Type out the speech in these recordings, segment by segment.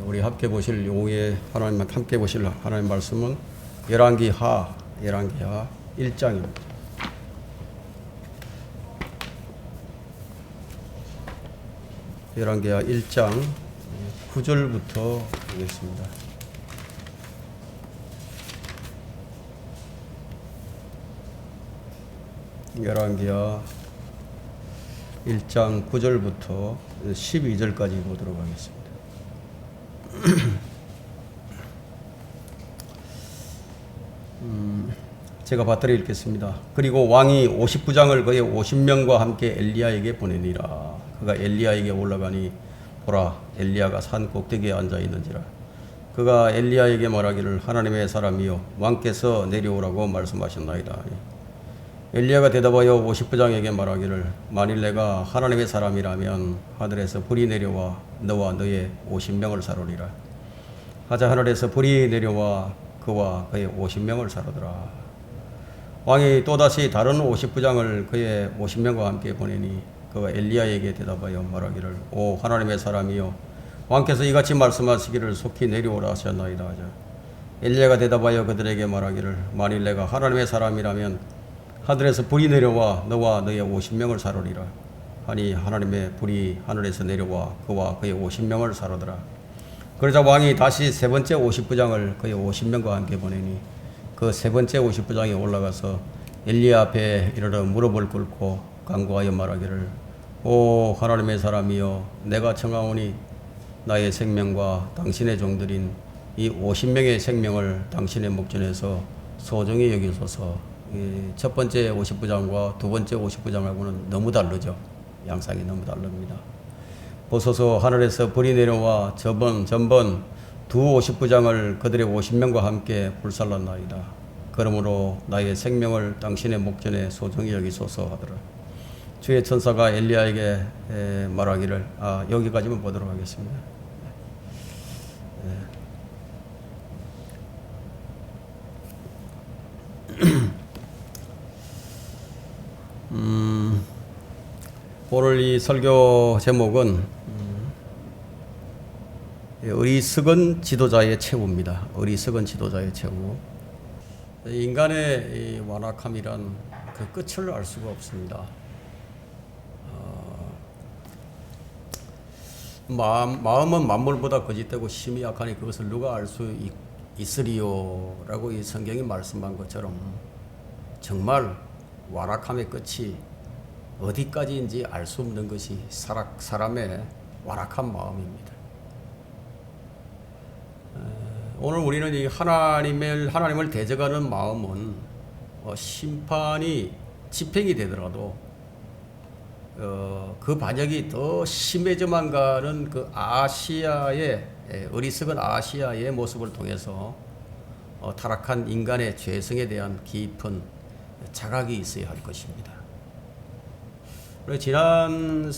우리 함께 보실 오후에 하나님과 함께 보실 하나님 말씀은 열왕기하 1장입니다. 열왕기하 1장 9절부터 보겠습니다. 열왕기하 1장 9절부터 12절까지 보도록 하겠습니다. 제가 받들어 읽겠습니다. 그리고 왕이 59장을 그의 50명과 함께 엘리야에게 보내니라. 그가 엘리야에게 올라가니 보라, 엘리야가 산 꼭대기에 앉아 있는지라. 그가 엘리야에게 말하기를 하나님의 사람이여 왕께서 내려오라고 말씀하셨나이다. 엘리야가 대답하여 59장에게 말하기를 만일 내가 하나님의 사람이라면 하늘에서 불이 내려와 너와 너의 50명을 사르리라. 하자 하늘에서 불이 내려와 그와 그의 50명을 사르더라. 왕이 또다시 다른 59장을 그의 50명과 함께 보내니 그가 엘리야에게 대답하여 말하기를 오 하나님의 사람이여 왕께서 이같이 말씀하시기를 속히 내려오라 하셨나이다 하자. 엘리야가 대답하여 그들에게 말하기를 만일 내가 하나님의 사람이라면 하늘에서 불이 내려와 너와 너의 50명을 사르리라. 하니 하나님의 불이 하늘에서 내려와 그와 그의 50명을 사르더라. 그러자 왕이 다시 세 번째 59장을 그의 50명과 함께 보내니 그 세 번째 59장에 올라가서 엘리야 앞에 이르러 무릎을 꿇고 간구하여 말하기를 오 하나님의 사람이여 내가 청하오니 나의 생명과 당신의 종들인 이 50명의 생명을 당신의 목전에서 소중히 여기소서. 첫 번째 59장과 두 번째 59장하고는 너무 다르죠. 양상이 너무 다릅니다. 보소서 하늘에서 불이 내려와 전번 두 59장을 그들의 50명과 함께 불살랐나이다. 그러므로 나의 생명을 당신의 목전에 소중히 여기소서 하더라. 주의 천사가 엘리야에게 말하기를 여기까지만 보도록 하겠습니다. 오늘 이 설교 제목은 어리석은 지도자의 최후입니다. 어리석은 지도자의 최후. 인간의 완악함이란 그 끝을 알 수가 없습니다. 마음은 만물보다 거짓되고 심히 약하니 그것을 누가 알 수 있으리요? 라고 이 성경이 말씀한 것처럼 정말 완악함의 끝이 어디까지인지 알 수 없는 것이 사람의 완악한 마음입니다. 오늘 우리는 이 하나님을 대적하는 마음은 심판이 집행이 되더라도 그 반역이 더 심해져만 가는 그 아시아의 어리석은 아시아의 모습을 통해서 타락한 인간의 죄성에 대한 깊은 자각이 있어야 할 것입니다. 지난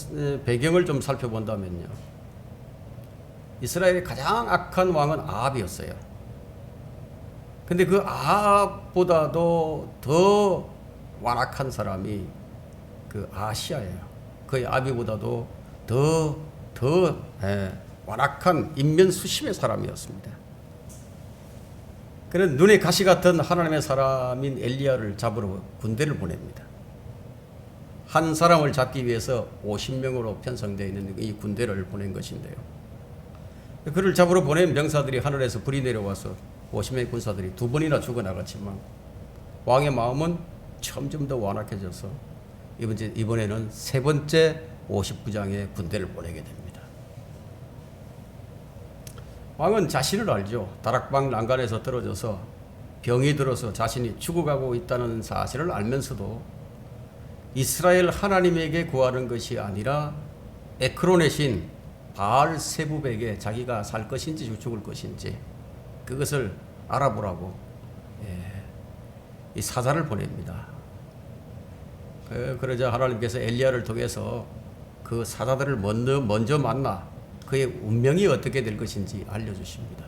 배경을 좀 살펴본다면요. 이스라엘의 가장 악한 왕은 아합이었어요. 근데 그 아합보다도 더 완악한 사람이 그 아시아예요. 그 아합보다도 더 완악한 인면수심의 사람이었습니다. 그래서 눈에 가시 같은 하나님의 사람인 엘리야를 잡으러 군대를 보냅니다. 한 사람을 잡기 위해서 50명으로 편성되어 있는 이 군대를 보낸 것인데요. 그를 잡으러 보낸 병사들이 하늘에서 불이 내려와서 50명의 군사들이 두 번이나 죽어나갔지만 왕의 마음은 점점 더 완악해져서 이번에는 세 번째 59장의 군대를 보내게 됩니다. 왕은 자신을 알죠. 다락방 난간에서 떨어져서 병이 들어서 자신이 죽어가고 있다는 사실을 알면서도 이스라엘 하나님에게 구하는 것이 아니라 에크론의 신 바알세붑에게 자기가 살 것인지 죽을 것인지 그것을 알아보라고 이 사자를 보냅니다. 그러자 하나님께서 엘리야를 통해서 그 사자들을 먼저 만나 그의 운명이 어떻게 될 것인지 알려주십니다.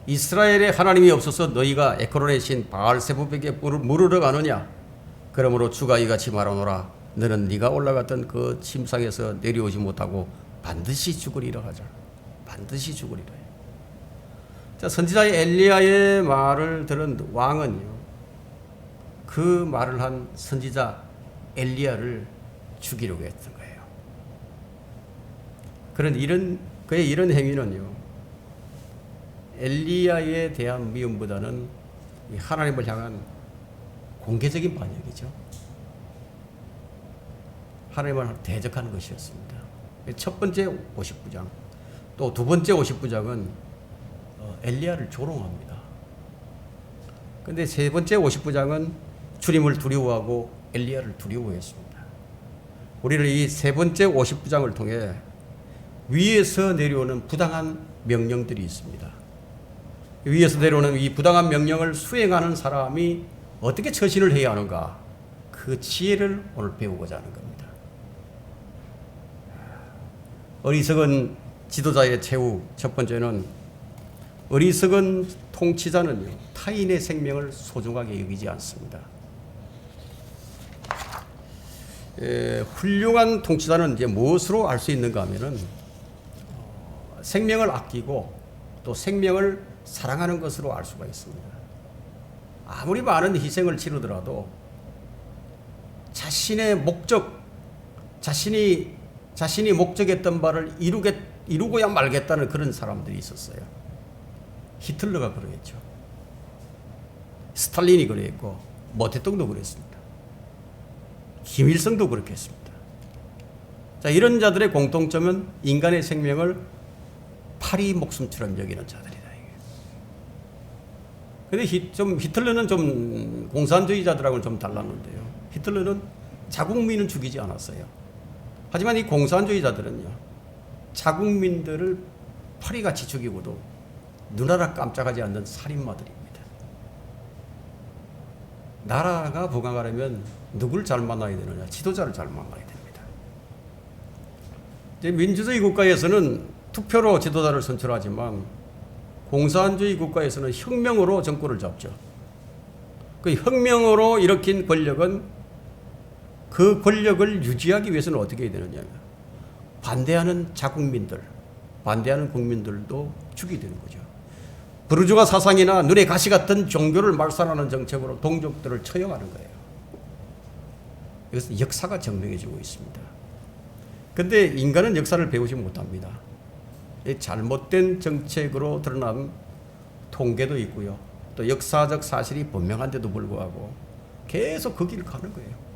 이스라엘의 하나님이 없어서 너희가 에크론의 신 바알세붑에게 물으러 가느냐? 그러므로 주가 이같이 말하노라. 너는 네가 올라갔던 그 침상에서 내려오지 못하고 반드시 죽으리라 하자. 반드시 죽으리라. 자, 선지자 엘리야의 말을 들은 왕은요, 그 말을 한 선지자 엘리야를 죽이려고 했던 거예요. 그의 이런 행위는요, 엘리야에 대한 미움보다는 하나님을 향한 공개적인 반역이죠. 하나님을 대적하는 것이었습니다. 첫 번째 59장, 또 두 번째 59장은 엘리야를 조롱합니다. 그런데 세 번째 59장은 주님을 두려워하고 엘리야를 두려워했습니다. 우리는 이 세 번째 59장을 통해 위에서 내려오는 부당한 명령들이 있습니다. 위에서 내려오는 이 부당한 명령을 수행하는 사람이 어떻게 처신을 해야 하는가, 그 지혜를 오늘 배우고자 하는 겁니다. 어리석은 지도자의 최후 첫 번째는, 어리석은 통치자는요, 타인의 생명을 소중하게 여기지 않습니다. 훌륭한 통치자는 이제 무엇으로 알 수 있는가 하면은 생명을 아끼고 또 생명을 사랑하는 것으로 알 수가 있습니다. 아무리 많은 희생을 치르더라도 자신의 목적, 자신이 목적했던 바를 이루고야 말겠다는 그런 사람들이 있었어요. 히틀러가 그러했죠. 스탈린이 그랬고, 모태똥도 그랬습니다. 김일성도 그렇게 했습니다. 자, 이런 자들의 공통점은 인간의 생명을 파리 목숨처럼 여기는 자들이다. 근데 히틀러는 좀 공산주의자들하고는 좀 달랐는데요. 히틀러는 자국민은 죽이지 않았어요. 하지만 이 공산주의자들은요, 자국민들을 파리같이 죽이고도 눈하나 깜짝하지 않는 살인마들입니다. 나라가 부강하려면 누굴 잘 만나야 되느냐? 지도자를 잘 만나야 됩니다. 이제 민주주의 국가에서는 투표로 지도자를 선출하지만 공산주의 국가에서는 혁명으로 정권을 잡죠. 그 혁명으로 일으킨 권력은 그 권력을 유지하기 위해서는 어떻게 해야 되느냐? 반대하는 자국민들, 반대하는 국민들도 죽이게 되는 거죠. 부르주아 사상이나 눈에 가시 같은 종교를 말살하는 정책으로 동족들을 처형하는 거예요. 이것은 역사가 증명해주고 있습니다. 그런데 인간은 역사를 배우지 못합니다. 잘못된 정책으로 드러난 통계도 있고요. 또 역사적 사실이 분명한데도 불구하고 계속 그 길을 가는 거예요.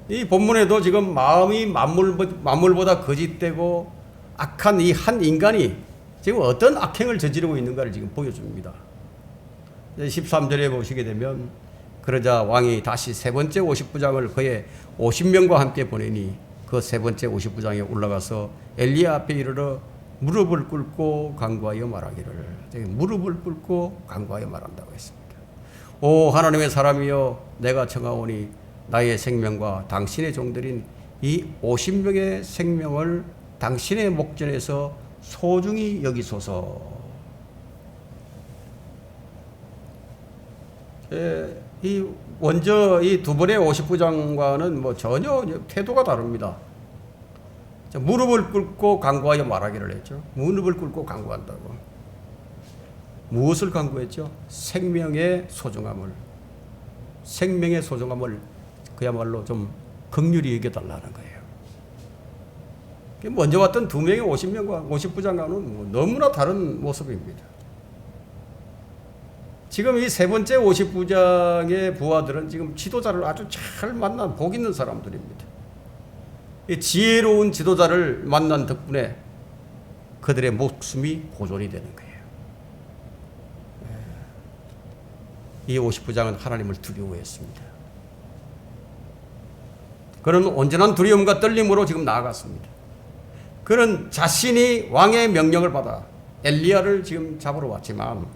이 본문에도 지금 마음이 만물보다 거짓되고 악한 이 한 인간이 지금 어떤 악행을 저지르고 있는가를 지금 보여줍니다. 13절에 보시게 되면, 그러자 왕이 다시 세 번째 59장을 그의 50명과 함께 보내니 그 세 번째 59장에 올라가서 엘리야 앞에 이르러 무릎을 꿇고 간구하여 말하기를, 무릎을 꿇고 간구하여 말한다고 했습니다. 오 하나님의 사람이여, 내가 청하오니 나의 생명과 당신의 종들인 이 50명의 생명을 당신의 목전에서 소중히 여기소서. 먼저 이 두 번의 59장과는 전혀 태도가 다릅니다. 무릎을 꿇고 간구하여 말하기를 했죠. 무릎을 꿇고 간구한다고. 무엇을 간구했죠? 생명의 소중함을 그야말로 좀 긍휼히 여겨달라는 거예요. 먼저 왔던 두 명의 50명과 59장과는 너무나 다른 모습입니다. 지금 이 세 번째 59장의 부하들은 지금 지도자를 아주 잘 만난 복 있는 사람들입니다. 이 지혜로운 지도자를 만난 덕분에 그들의 목숨이 보존이 되는 거예요. 이 59장은 하나님을 두려워했습니다. 그는 온전한 두려움과 떨림으로 지금 나아갔습니다. 그는 자신이 왕의 명령을 받아 엘리야를 지금 잡으러 왔지만,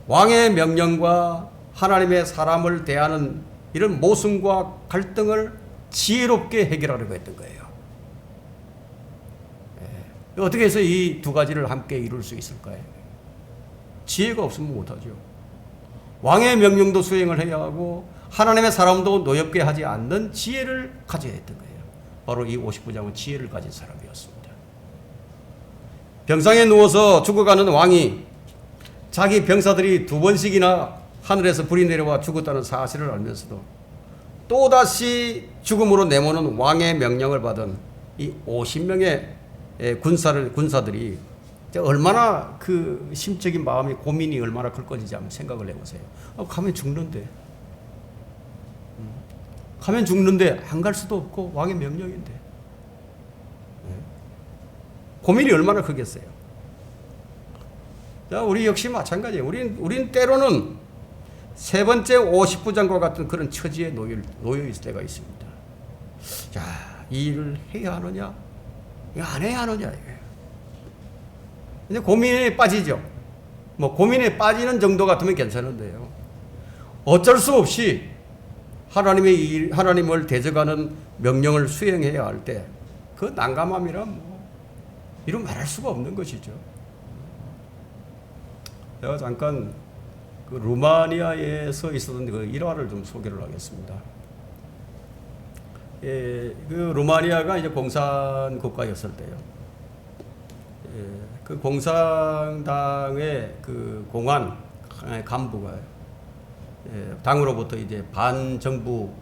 왕의 명령과 하나님의 사람을 대하는 이런 모순과 갈등을 지혜롭게 해결하려고 했던 거예요. 어떻게 해서 이 두 가지를 함께 이룰 수 있을까요? 지혜가 없으면 못하죠. 왕의 명령도 수행을 해야 하고 하나님의 사람도 노엽게 하지 않는 지혜를 가져야 했던 거예요. 바로 이 59장은 지혜를 가진 사람이었습니다. 병상에 누워서 죽어가는 왕이 자기 병사들이 2번씩이나 하늘에서 불이 내려와 죽었다는 사실을 알면서도 또다시 죽음으로 내모는 왕의 명령을 받은 이 50명의 군사들이 얼마나 그 심적인 마음이 고민이 얼마나 클 건지 한번 생각을 해보세요. 가면 죽는데. 가면 죽는데 안 갈 수도 없고 왕의 명령인데. 고민이 얼마나 크겠어요. 자, 우리 역시 마찬가지예요. 우린 때로는 세 번째 50부장과 같은 그런 처지에 놓여 있을 때가 있습니다. 자, 이 일을 해야 하느냐, 이거 안 해야 하느냐, 이거예요. 이제 고민에 빠지죠. 뭐 고민에 빠지는 정도 같으면 괜찮은데요. 어쩔 수 없이 하나님을 대적하는 명령을 수행해야 할 때 그 난감함이란 뭐 이루 말할 수가 없는 것이죠. 제가 잠깐 그 루마니아에서 있었던 그 일화를 좀 소개를 하겠습니다. 그 루마니아가 이제 공산 국가였을 때요. 그 공산당의 그 공안 간부가 당으로부터 이제 반정부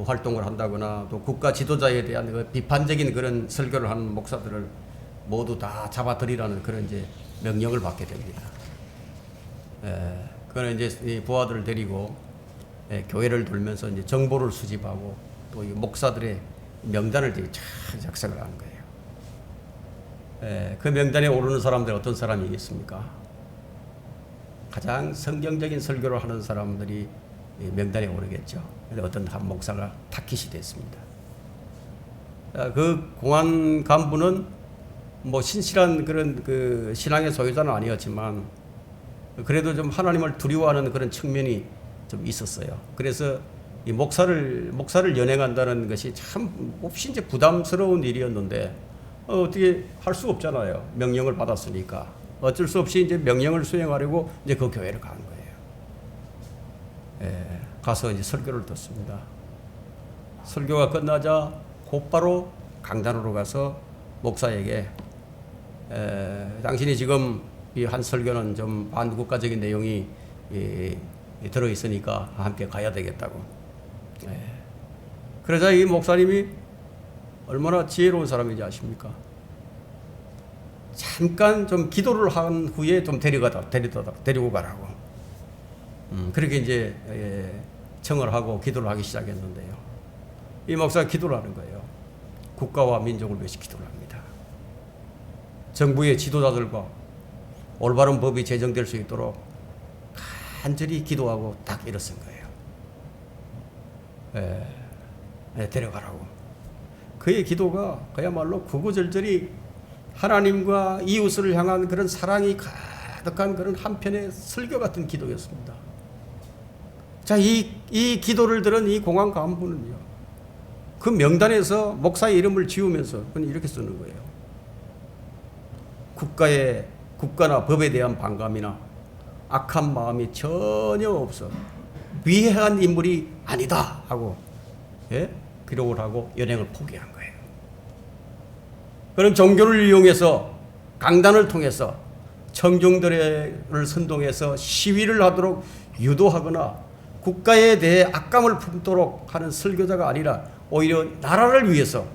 활동을 한다거나 또 국가 지도자에 대한 그 비판적인 그런 설교를 하는 목사들을 모두 다 잡아들이라는 그런 이제 명령을 받게 됩니다. 그는 이제 이 부하들을 데리고 교회를 돌면서 이제 정보를 수집하고 또 이 목사들의 명단을 작성을 하는 거예요. 그 명단에 오르는 사람들 어떤 사람이겠습니까? 가장 성경적인 설교를 하는 사람들이 명단에 오르겠죠. 어떤 한 목사가 타깃이 됐습니다. 그 공안 간부는 뭐 신실한 그런 그 신앙의 소유자는 아니었지만 그래도 좀 하나님을 두려워하는 그런 측면이 좀 있었어요. 그래서 이 목사를 연행한다는 것이 참 몹시 이제 부담스러운 일이었는데 어떻게 할 수 없잖아요. 명령을 받았으니까 어쩔 수 없이 이제 명령을 수행하려고 이제 그 교회를 가는 거예요. 가서 이제 설교를 듣습니다. 설교가 끝나자 곧바로 강단으로 가서 목사에게 당신이 지금 이 한 설교는 좀 반국가적인 내용이 들어 있으니까 함께 가야 되겠다고. 그러자 이 목사님이 얼마나 지혜로운 사람인지 아십니까? 잠깐 좀 기도를 한 후에 좀 데리고 가라고. 그렇게 이제 청을 하고 기도를 하기 시작했는데요. 이 목사가 기도를 하는 거예요. 국가와 민족을 위해서 기도를 합니다. 정부의 지도자들과 올바른 법이 제정될 수 있도록 간절히 기도하고 딱 일어선 거예요. 데려가라고. 그의 기도가 그야말로 구구절절히 하나님과 이웃을 향한 그런 사랑이 가득한 그런 한편의 설교 같은 기도였습니다. 자, 이 기도를 들은 이 공안 간부는요, 그 명단에서 목사의 이름을 지우면서 그건 이렇게 쓰는 거예요. 국가나 법에 대한 반감이나 악한 마음이 전혀 없어 위해한 인물이 아니다 하고 기록을 하고 연행을 포기한 거예요. 그런 종교를 이용해서 강단을 통해서 청중들을 선동해서 시위를 하도록 유도하거나 국가에 대해 악감을 품도록 하는 설교자가 아니라 오히려 나라를 위해서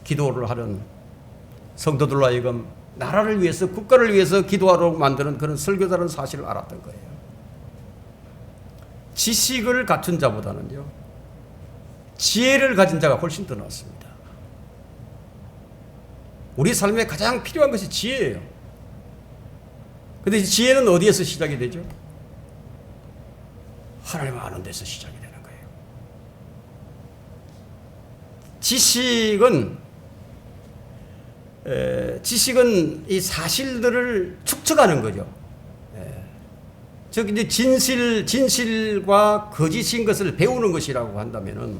기도를 하는 성도들로 하여금 나라를 위해서 국가를 위해서 기도하도록 만드는 그런 설교자라는 사실을 알았던 거예요. 지식을 갖춘 자보다는요, 지혜를 가진 자가 훨씬 더 낫습니다. 우리 삶에 가장 필요한 것이 지혜예요. 그런데 지혜는 어디에서 시작이 되죠? 하나님을 아는 데서 시작이 되는 거예요. 지식은 이 사실들을 축적하는 거죠. 즉 이제 진실과 거짓인 것을 배우는 것이라고 한다면은,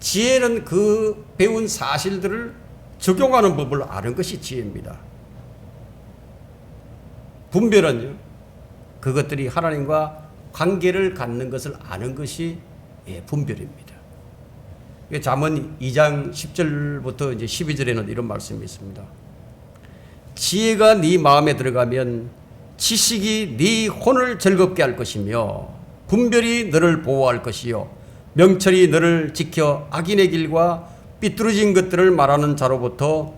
지혜는 그 배운 사실들을 적용하는 법을 아는 것이 지혜입니다. 분별은요, 그것들이 하나님과 관계를 갖는 것을 아는 것이 분별입니다. 잠언 2장 10절부터 이제 12절에는 이런 말씀이 있습니다. 지혜가 네 마음에 들어가면 지식이 네 혼을 즐겁게 할 것이며 분별이 너를 보호할 것이요 명철이 너를 지켜 악인의 길과 삐뚤어진 것들을 말하는 자로부터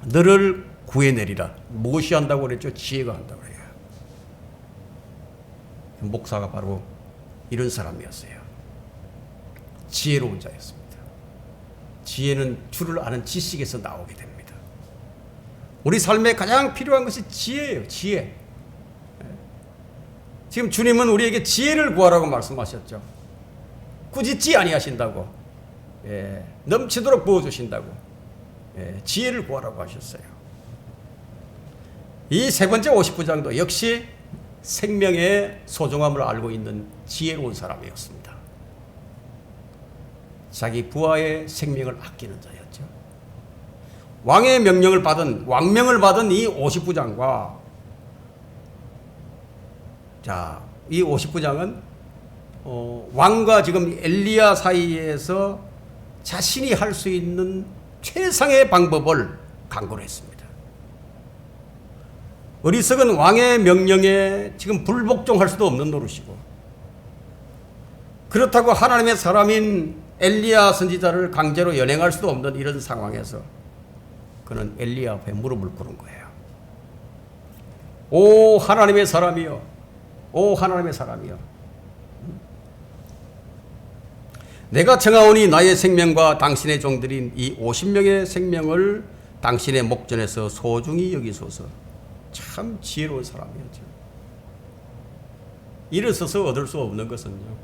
너를 구해내리라. 무엇이 한다고 그랬죠? 지혜가 한다고 그래요. 목사가 바로 이런 사람이었어요. 지혜로운 자였습니다. 지혜는 줄을 아는 지식에서 나오게 됩니다. 우리 삶에 가장 필요한 것이 지혜예요. 지혜. 지금 주님은 우리에게 지혜를 구하라고 말씀하셨죠. 꾸짖지 아니하신다고, 넘치도록 부어주신다고, 지혜를 구하라고 하셨어요. 이 세 번째 59장도 역시 생명의 소중함을 알고 있는 지혜로운 사람이었습니다. 자기 부하의 생명을 아끼는 자였죠. 왕의 명령을 받은, 왕명을 받은 이 59장과 자, 이 59장은 왕과 지금 엘리야 사이에서 자신이 할 수 있는 최상의 방법을 강구를 했습니다. 어리석은 왕의 명령에 지금 불복종할 수도 없는 노릇이고, 그렇다고 하나님의 사람인 엘리야 선지자를 강제로 연행할 수도 없는 이런 상황에서 그는 엘리야 앞에 무릎을 꿇은 거예요. 오 하나님의 사람이여, 오 하나님의 사람이여, 내가 청하오니 나의 생명과 당신의 종들인 이 50명의 생명을 당신의 목전에서 소중히 여기소서. 참 지혜로운 사람이었죠. 일어서서 얻을 수 없는 것은요,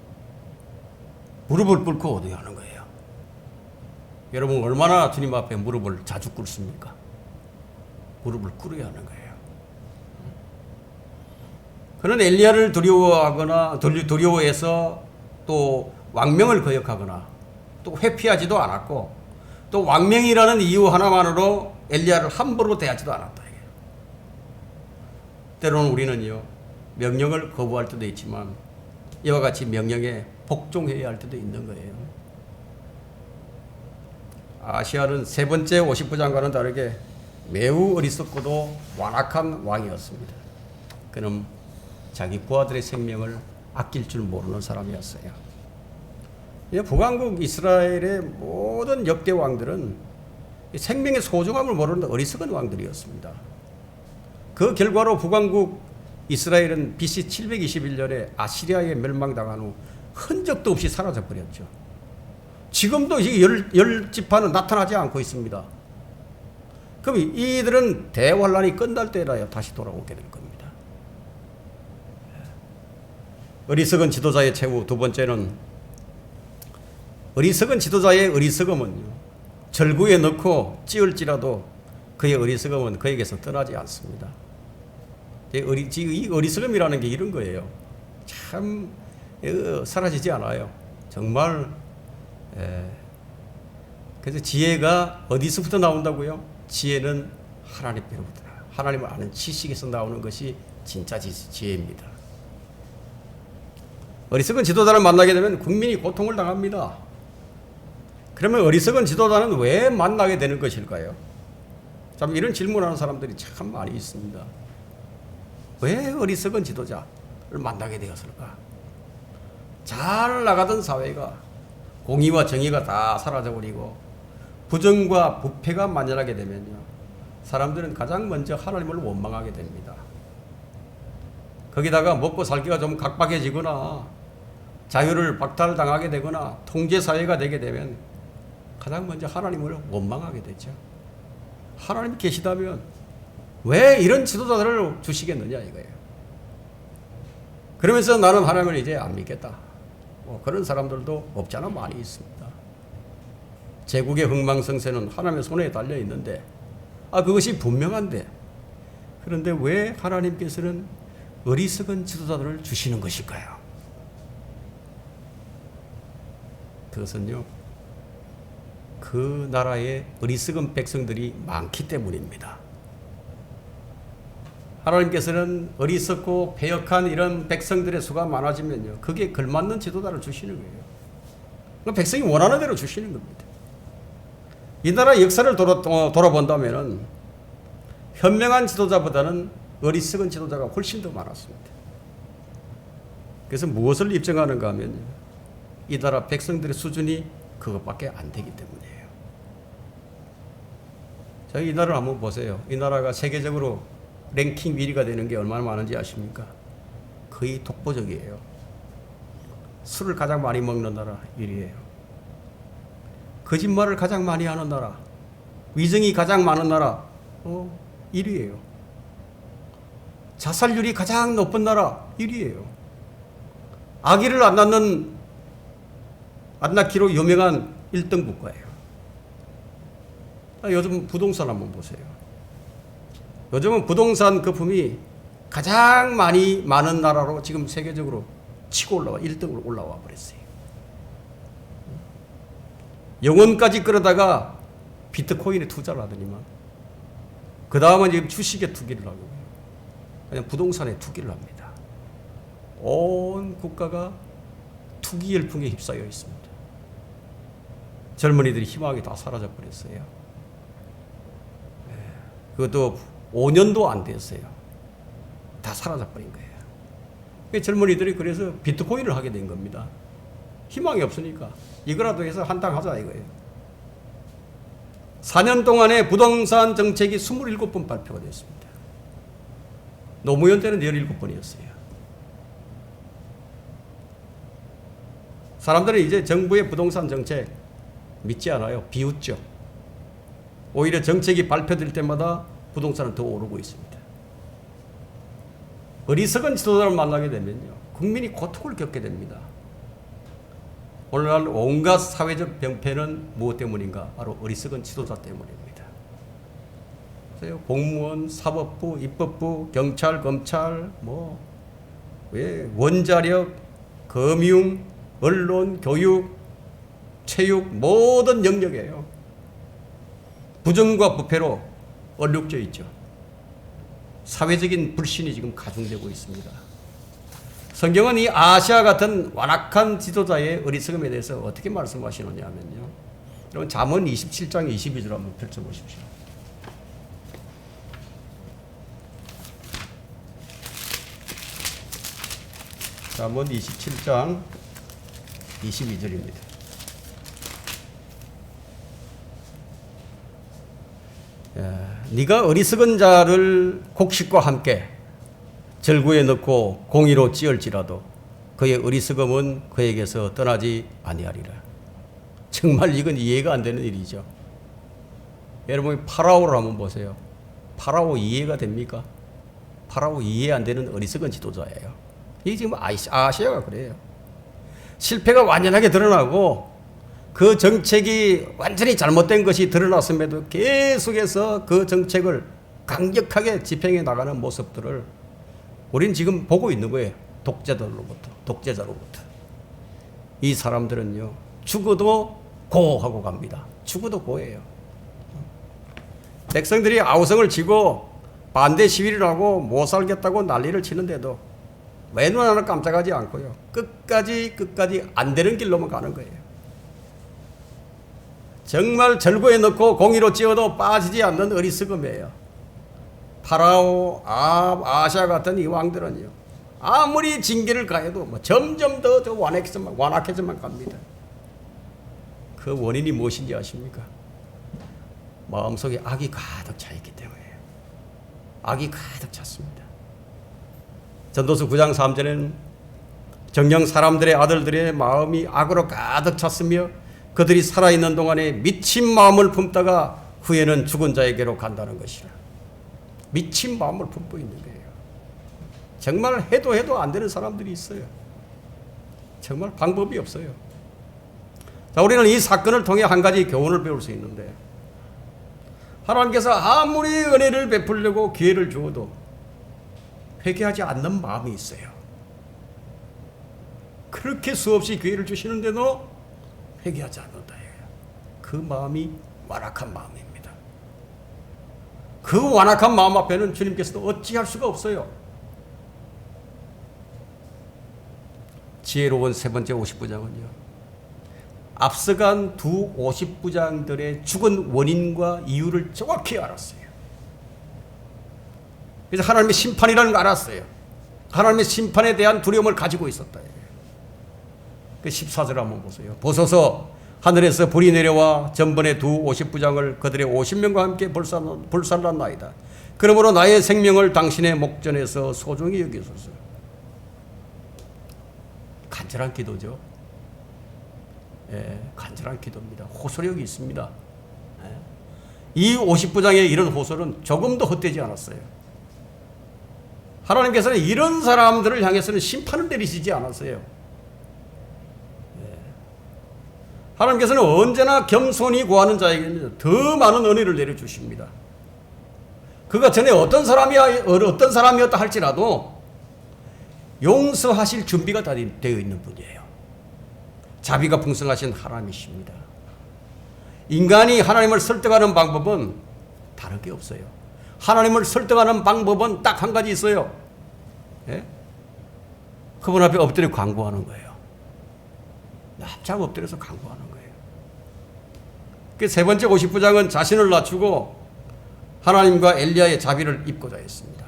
무릎을 꿇고 얻어야 하는 거예요. 여러분 얼마나 주님 앞에 무릎을 자주 꿇습니까? 무릎을 꿇어야 하는 거예요. 그는 엘리야를 두려워해서 또 왕명을 거역하거나 또 회피하지도 않았고, 또 왕명이라는 이유 하나만으로 엘리야를 함부로 대하지도 않았다. 때로는 우리는요, 명령을 거부할 때도 있지만 이와 같이 명령에 복종해야 할 때도 있는 거예요. 아시아는 세 번째 59장과는 다르게 매우 어리석고도 완악한 왕이었습니다. 그는 자기 부하들의 생명을 아낄 줄 모르는 사람이었어요. 북왕국 이스라엘의 모든 역대 왕들은 생명의 소중함을 모르는 어리석은 왕들이었습니다. 그 결과로 북왕국 이스라엘은 BC 721년에 아시리아에 멸망당한 후 흔적도 없이 사라져버렸죠. 지금도 이 열 지파는 나타나지 않고 있습니다. 그럼 이들은 대환란이 끝날 때라야 다시 돌아오게 될 겁니다. 어리석은 지도자의 최후. 두 번째는 어리석은 지도자의 어리석음은요, 절구에 넣고 찌을지라도 그의 어리석음은 그에게서 떠나지 않습니다. 이 어리석음이라는 게 이런 거예요. 참 사라지지 않아요. 정말. 그래서 지혜가 어디서부터 나온다고요? 지혜는 하나님께로부터, 하나님을 아는 지식에서 나오는 것이 진짜 지혜입니다. 어리석은 지도자를 만나게 되면 국민이 고통을 당합니다. 그러면 어리석은 지도자는 왜 만나게 되는 것일까요? 참 이런 질문하는 사람들이 참 많이 있습니다. 왜 어리석은 지도자를 만나게 되었을까? 잘 나가던 사회가 공의와 정의가 다 사라져버리고 부정과 부패가 만연하게 되면요, 사람들은 가장 먼저 하나님을 원망하게 됩니다. 거기다가 먹고 살기가 좀 각박해지거나 자유를 박탈당하게 되거나 통제사회가 되게 되면 가장 먼저 하나님을 원망하게 되죠. 하나님이 계시다면 왜 이런 지도자들을 주시겠느냐 이거예요. 그러면서 나는 하나님을 이제 안 믿겠다. 그런 사람들도 없지 않아 많이 있습니다. 제국의 흥망성쇠는 하나님의 손에 달려 있는데, 그것이 분명한데, 그런데 왜 하나님께서는 어리석은 지도자들을 주시는 것일까요? 그것은요, 그 나라에 어리석은 백성들이 많기 때문입니다. 하나님께서는 어리석고 패역한 이런 백성들의 수가 많아지면요, 그게 걸맞는 지도자를 주시는 거예요. 백성이 원하는 대로 주시는 겁니다. 이 나라 역사를 돌아본다면은 현명한 지도자보다는 어리석은 지도자가 훨씬 더 많았습니다. 그래서 무엇을 입증하는가 하면 이 나라 백성들의 수준이 그것밖에 안 되기 때문이에요. 자, 이 나라를 한번 보세요. 이 나라가 세계적으로 랭킹 1위가 되는 게 얼마나 많은지 아십니까? 거의 독보적이에요. 술을 가장 많이 먹는 나라 1위예요. 거짓말을 가장 많이 하는 나라, 위증이 가장 많은 나라 1위예요. 자살률이 가장 높은 나라 1위예요. 아기를 안 낳기로 유명한 1등 국가예요. 요즘 부동산 한번 보세요. 요즘은 부동산 거품이 가장 많은 나라로 지금 세계적으로 치고 올라와 1등으로 올라와 버렸어요. 영혼까지 끌어다가 비트코인에 투자를 하더니만 그 다음은 지금 주식에 투기를 하고 그냥 부동산에 투기를 합니다. 온 국가가 투기 열풍에 휩싸여 있습니다. 젊은이들이 희망이 다 사라져 버렸어요. 그것도 5년도 안 됐어요. 다 사라져 버린 거예요. 젊은이들이 그래서 비트코인을 하게 된 겁니다. 희망이 없으니까 이거라도 해서 한탕 하자 이거예요. 4년 동안에 부동산 정책이 27번 발표가 됐습니다. 노무현 때는 17번이었어요. 사람들은 이제 정부의 부동산 정책 믿지 않아요. 비웃죠. 오히려 정책이 발표될 때마다 부동산은 더 오르고 있습니다. 어리석은 지도자를 만나게 되면요, 국민이 고통을 겪게 됩니다. 오늘날 온갖 사회적 병폐는 무엇 때문인가? 바로 어리석은 지도자 때문입니다. 그래서 공무원, 사법부, 입법부, 경찰, 검찰, 원자력, 금융, 언론, 교육, 체육 모든 영역이에요. 부정과 부패로 얼룩져 있죠. 사회적인 불신이 지금 가중되고 있습니다. 성경은 이 아시아 같은 완악한 지도자의 어리석음에 대해서 어떻게 말씀하시느냐 하면요, 여러분 잠언 27장 22절 한번 펼쳐보십시오. 잠언 27장 22절입니다. 네가 어리석은 자를 곡식과 함께 절구에 넣고 공의로 찌을지라도 그의 어리석음은 그에게서 떠나지 아니하리라. 정말 이건 이해가 안 되는 일이죠. 여러분 파라오를 한번 보세요. 파라오 이해가 됩니까? 파라오 이해 안 되는 어리석은 지도자예요. 이게 지금 아시아가 그래요. 실패가 완전하게 드러나고 그 정책이 완전히 잘못된 것이 드러났음에도 계속해서 그 정책을 강력하게 집행해 나가는 모습들을 우리는 지금 보고 있는 거예요. 독재자로부터. 이 사람들은요, 죽어도 고하고 갑니다. 죽어도 고해요. 백성들이 아우성을 치고 반대 시위를 하고 못 살겠다고 난리를 치는데도 왜 눈 하나 깜짝하지 않고요, 끝까지 안 되는 길로만 가는 거예요. 정말 절구에 넣고 공의로 찌어도 빠지지 않는 어리석음이에요. 파라오, 아시아 같은 이 왕들은요, 아무리 징계를 가해도 점점 더 완악해져만 갑니다. 그 원인이 무엇인지 아십니까? 마음속에 악이 가득 차 있기 때문이에요. 악이 가득 찼습니다. 전도서 9장 3절에는 정녕 사람들의 아들들의 마음이 악으로 가득 찼으며 그들이 살아있는 동안에 미친 마음을 품다가 후에는 죽은 자에게로 간다는 것이라. 미친 마음을 품고 있는 거예요. 정말 해도 안 되는 사람들이 있어요. 정말 방법이 없어요. 자, 우리는 이 사건을 통해 한 가지 교훈을 배울 수 있는데, 하나님께서 아무리 은혜를 베풀려고 기회를 주어도 회개하지 않는 마음이 있어요. 그렇게 수없이 기회를 주시는데도 회개하지 않는다. 그 마음이 완악한 마음입니다. 그 완악한 마음 앞에는 주님께서도 어찌할 수가 없어요. 지혜로운 세 번째 50부장은요, 앞서간 두 50부장들의 죽은 원인과 이유를 정확히 알았어요. 그래서 하나님의 심판이라는 걸 알았어요. 하나님의 심판에 대한 두려움을 가지고 있었다. 그 14절 한번 보세요. 보소서 하늘에서 불이 내려와 전번에 두 50부장을 그들의 50명과 함께 불살랐나이다. 그러므로 나의 생명을 당신의 목전에서 소중히 여기소서. 간절한 기도죠. 예, 간절한 기도입니다. 호소력이 있습니다. 예. 이 50부장의 이런 호소는 조금도 헛되지 않았어요. 하나님께서는 이런 사람들을 향해서는 심판을 내리시지 않았어요. 예. 하나님께서는 언제나 겸손히 구하는 자에게는 더 많은 은혜를 내려주십니다. 그가 전에 어떤 사람이었다 할지라도 용서하실 준비가 다 되어 있는 분이에요. 자비가 풍성하신 하나님이십니다. 인간이 하나님을 설득하는 방법은 다른 게 없어요. 하나님을 설득하는 방법은 딱 한 가지 있어요. 예? 그분 앞에 엎드려 간구하는 거예요. 납작 엎드려서 간구하는 거예요. 그 세 번째 50부장은 자신을 낮추고 하나님과 엘리야의 자비를 입고자 했습니다.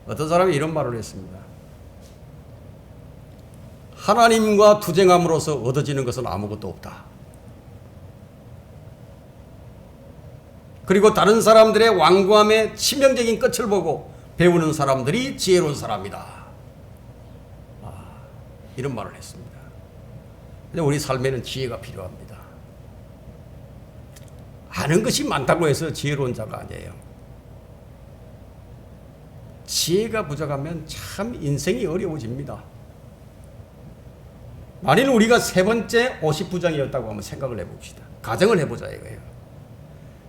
어떤 사람이 이런 말을 했습니다. 하나님과 투쟁함으로써 얻어지는 것은 아무것도 없다. 그리고 다른 사람들의 완고함의 치명적인 끝을 보고 배우는 사람들이 지혜로운 사람이다. 이런 말을 했습니다. 근데 우리 삶에는 지혜가 필요합니다. 아는 것이 많다고 해서 지혜로운 자가 아니에요. 지혜가 부족하면 참 인생이 어려워집니다. 만일 우리가 세 번째 50부장이었다고 한번 생각을 해봅시다. 가정을 해보자 이거예요.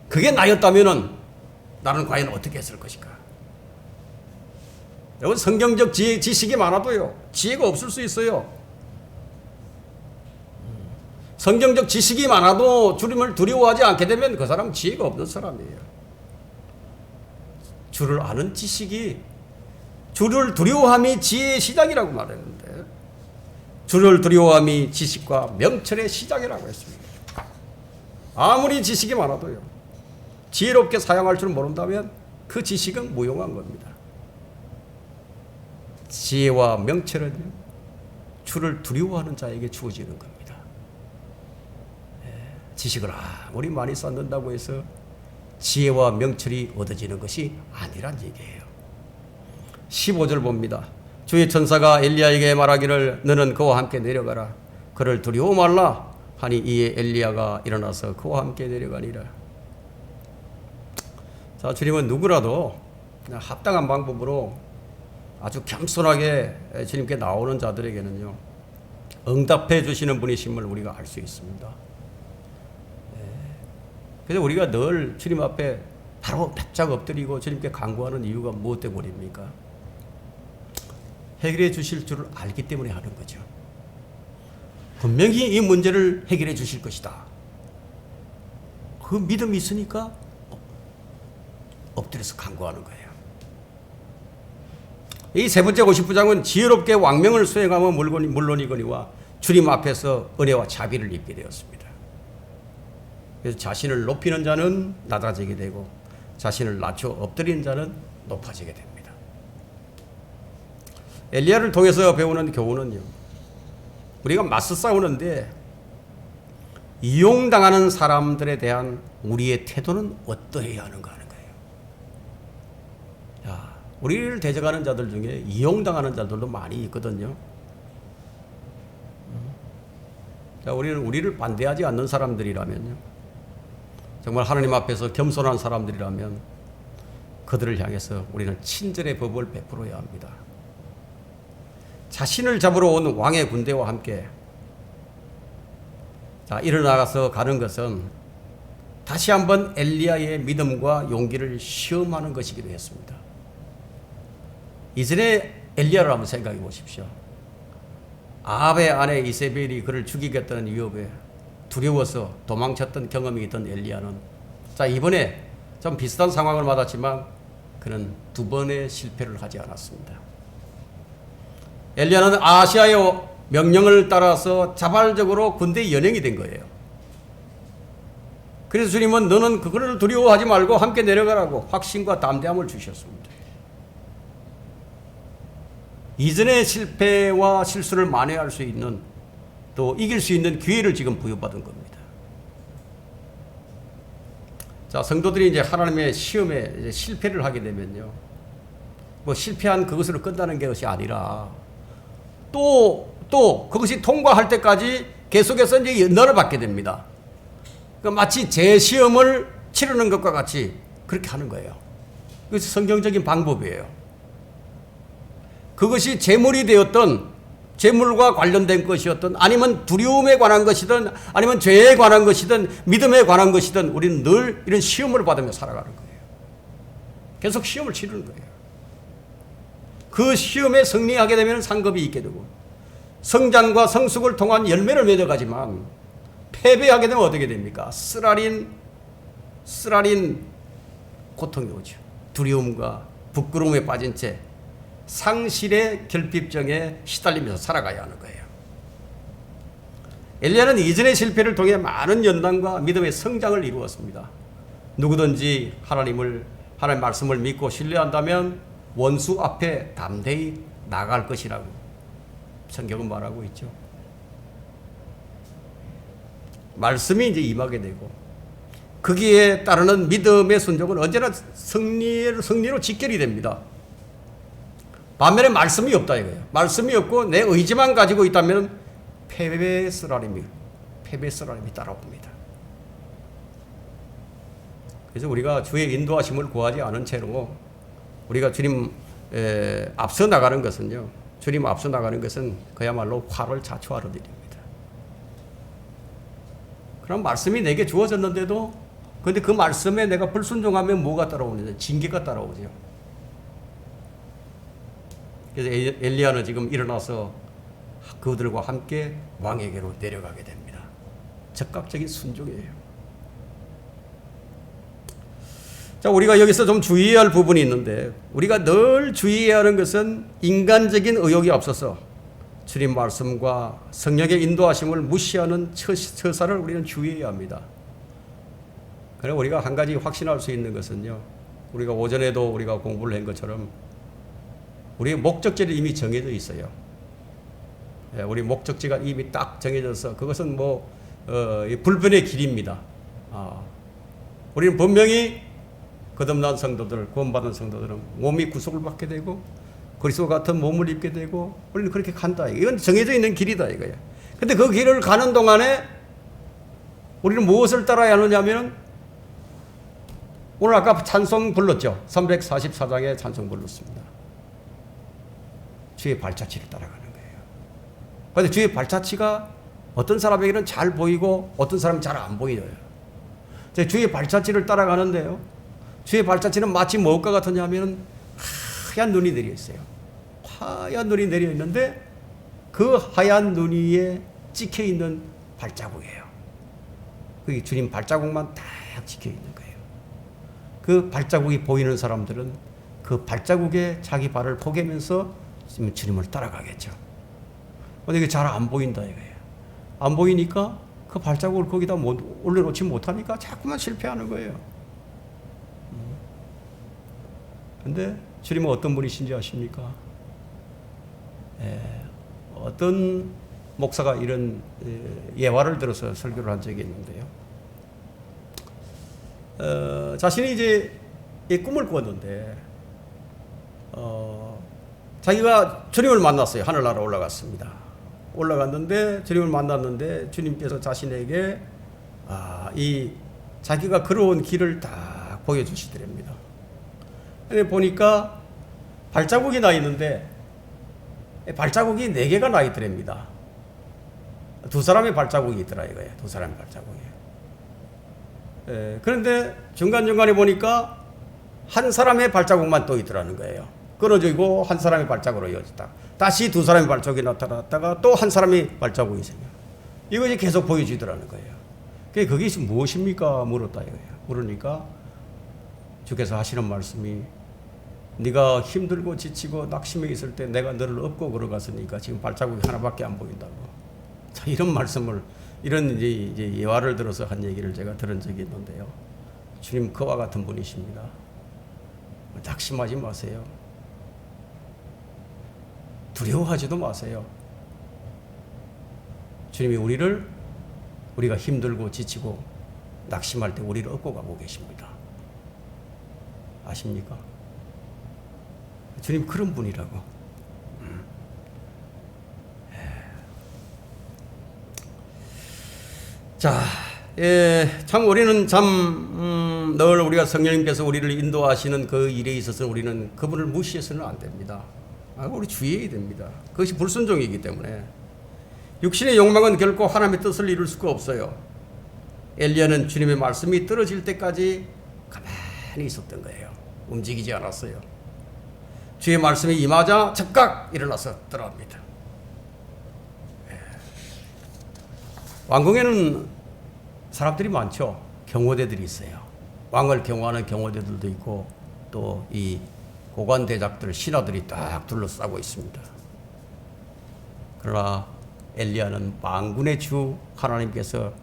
그게 나였다면은 나는 과연 어떻게 했을 것인가? 여러분 성경적 지식이 많아도요 지혜가 없을 수 있어요. 성경적 지식이 많아도 주님을 두려워하지 않게 되면 그 사람은 지혜가 없는 사람이에요. 주를 아는 지식이 주를 두려워함이 지혜의 시작이라고 말했는데 주를 두려워함이 지식과 명철의 시작이라고 했습니다. 아무리 지식이 많아도요 지혜롭게 사용할 줄 모른다면 그 지식은 무용한 겁니다. 지혜와 명철은 주를 두려워하는 자에게 주어지는 겁니다. 지식을 아무리 많이 쌓는다고 해서 지혜와 명철이 얻어지는 것이 아니란 얘기예요. 15절 봅니다. 주의 천사가 엘리야에게 말하기를 너는 그와 함께 내려가라. 그를 두려워 말라 하니 이에 엘리야가 일어나서 그와 함께 내려가니라. 자, 주님은 누구라도 합당한 방법으로 아주 겸손하게 주님께 나오는 자들에게는요 응답해 주시는 분이심을 우리가 알 수 있습니다. 그래서 우리가 늘 주님 앞에 바로 납작 엎드리고 주님께 간구하는 이유가 무엇 때문입니까? 해결해 주실 줄을 알기 때문에 하는 거죠. 분명히 이 문제를 해결해 주실 것이다. 그 믿음이 있으니까 엎드려서 간구하는 거예요. 이 세 번째 50부장은 지혜롭게 왕명을 수행하며 물론이거니와 주님 앞에서 은혜와 자비를 입게 되었습니다. 그래서 자신을 높이는 자는 낮아지게 되고 자신을 낮춰 엎드리는 자는 높아지게 됩니다. 엘리야를 통해서 배우는 교훈은요, 우리가 맞서 싸우는데 이용당하는 사람들에 대한 우리의 태도는 어떠해야 하는가 하는 거예요. 자, 우리를 대적하는 자들 중에 이용당하는 자들도 많이 있거든요. 자, 우리는 우리를 반대하지 않는 사람들이라면요, 정말 하나님 앞에서 겸손한 사람들이라면 그들을 향해서 우리는 친절의 법을 베풀어야 합니다. 자신을 잡으러 온 왕의 군대와 함께 일어나서 가는 것은 다시 한번 엘리야의 믿음과 용기를 시험하는 것이기도 했습니다. 이전에 엘리야를 한번 생각해 보십시오. 아합의 아내 이세벨이 그를 죽이겠다는 위협에 두려워서 도망쳤던 경험이 있던 엘리야는 이번에 좀 비슷한 상황을 맞았지만 그는 두 번의 실패를 하지 않았습니다. 엘리야는 아하시아의 명령을 따라서 자발적으로 군대 연행이 된 거예요. 그래서 주님은 너는 그거를 두려워하지 말고 함께 내려가라고 확신과 담대함을 주셨습니다. 이전의 실패와 실수를 만회할 수 있는, 또 이길 수 있는 기회를 지금 부여받은 겁니다. 자, 성도들이 이제 하나님의 시험에 이제 실패를 하게 되면요, 뭐 실패한 그것으로 끝나는 것이 아니라 또 그것이 통과할 때까지 계속해서 이제 연단을 받게 됩니다. 그러니까 마치 재시험을 치르는 것과 같이 그렇게 하는 거예요. 그것이 성경적인 방법이에요. 그것이 재물이 되었던, 재물과 관련된 것이었던, 아니면 두려움에 관한 것이든, 아니면 죄에 관한 것이든, 믿음에 관한 것이든, 우리는 늘 이런 시험을 받으며 살아가는 거예요. 계속 시험을 치르는 거예요. 그 시험에 승리하게 되면 상급이 있게 되고, 성장과 성숙을 통한 열매를 맺어가지만, 패배하게 되면 어떻게 됩니까? 쓰라린 고통이 오죠. 두려움과 부끄러움에 빠진 채 상실의 결핍증에 시달리면서 살아가야 하는 거예요. 엘리야는 이전의 실패를 통해 많은 연단과 믿음의 성장을 이루었습니다. 누구든지 하나님 말씀을 믿고 신뢰한다면 원수 앞에 담대히 나갈 것이라고 성경은 말하고 있죠. 말씀이 이제 임하게 되고, 거기에 따르는 믿음의 순종은 언제나 승리로 직결이 됩니다. 반면에 말씀이 없다 이거예요. 말씀이 없고 내 의지만 가지고 있다면 패배의 쓰라림이 따라옵니다. 그래서 우리가 주의 인도하심을 구하지 않은 채로 우리가 주님 앞서 나가는 것은요, 주님 앞서 나가는 것은 그야말로 화를 자초하는 일입니다. 그럼 말씀이 내게 주어졌는데도, 그런데 그 말씀에 내가 불순종하면 뭐가 따라오느냐? 징계가 따라오죠. 그래서 엘리야는 지금 일어나서 그들과 함께 왕에게로 내려가게 됩니다. 적극적인 순종이에요. 자, 우리가 여기서 좀 주의해야 할 부분이 있는데, 우리가 늘 주의해야 하는 것은 인간적인 의욕이 앞서서 주님 말씀과 성령의 인도하심을 무시하는 처사를 우리는 주의해야 합니다. 그리고 우리가 한 가지 확신할 수 있는 것은요, 우리가 오전에도 우리가 공부를 한 것처럼 우리의 목적지는 이미 정해져 있어요. 우리 목적지가 이미 딱 정해져서 그것은 불변의 길입니다. 우리는 분명히 거듭난 성도들, 구원받은 성도들은 몸이 구속을 받게 되고 그리스도 같은 몸을 입게 되고 우리는 그렇게 간다. 이건 정해져 있는 길이다 이거예요. 근데 그 길을 가는 동안에 우리는 무엇을 따라야 하느냐면, 오늘 아까 찬송 불렀죠. 344장에 찬송 불렀습니다. 주의 발자취를 따라가는 거예요. 그런데 주의 발자취가 어떤 사람에게는 잘 보이고 어떤 사람은 잘 안 보여요. 주의 발자취를 따라가는데요, 주의 발자취는 마치 무엇과 같으냐면 하얀 눈이 내려 있어요. 하얀 눈이 내려 있는데 그 하얀 눈 위에 찍혀 있는 발자국이에요. 그게 주님 발자국만 딱 찍혀 있는 거예요. 그 발자국이 보이는 사람들은 그 발자국에 자기 발을 포개면서 주님을 따라가겠죠. 근데 이게 잘 안 보인다 이거예요. 안 보이니까 그 발자국을 거기다 올려놓지 못하니까 자꾸만 실패하는 거예요. 근데 주님은 어떤 분이신지 아십니까? 어떤 목사가 이런 예화를 들어서 설교를 한 적이 있는데요. 자신이 이제 이 꿈을 꾸었는데, 자기가 주님을 만났어요. 하늘나라 올라갔습니다. 올라갔는데 주님을 만났는데 주님께서 자신에게 이 자기가 걸어온 길을 다 보여주시더랍니다. 근데 보니까 발자국이 나 있는데 발자국이 4개가 나 있더랍니다. 2사람의 발자국이 있더라 이거예요. 2사람의 발자국이. 그런데 중간중간에 보니까 한 사람의 발자국만 또 있더라는 거예요. 끊어지고 한 사람의 발자국으로 이어졌다. 다시 2사람의 발자국이 나타났다가 또 한 사람의 발자국이 생겨. 이것이 계속 보여지더라는 거예요. 그게 무엇입니까? 물었다 이거예요. 물으니까 주께서 하시는 말씀이, 네가 힘들고 지치고 낙심해 있을 때 내가 너를 업고 걸어갔으니까 지금 발자국이 하나밖에 안 보인다고. 자, 이런 말씀을 이런 이제 예화를 들어서 한 얘기를 제가 들은 적이 있는데요. 주님 그와 같은 분이십니다. 낙심하지 마세요. 두려워하지도 마세요. 주님이 우리가 힘들고 지치고 낙심할 때 우리를 업고 가고 계십니다. 아십니까? 주님 그런 분이라고. 자, 참 우리는 늘 우리가 성령님께서 우리를 인도하시는 그 일에 있어서 우리는 그분을 무시해서는 안 됩니다. 우리 주의해야 됩니다. 그것이 불순종이기 때문에. 육신의 욕망은 결코 하나님의 뜻을 이룰 수가 없어요. 엘리야는 주님의 말씀이 떨어질 때까지 가만히 있었던 거예요. 움직이지 않았어요. 주의 말씀이 임하자 즉각 일어나서 들어갑니다. 왕궁에는 사람들이 많죠. 경호대들이 있어요. 왕을 경호하는 경호대들도 있고 또 이 고관대작들, 신하들이 딱 둘러싸고 있습니다. 그러나 엘리야는 만군의 주 하나님께서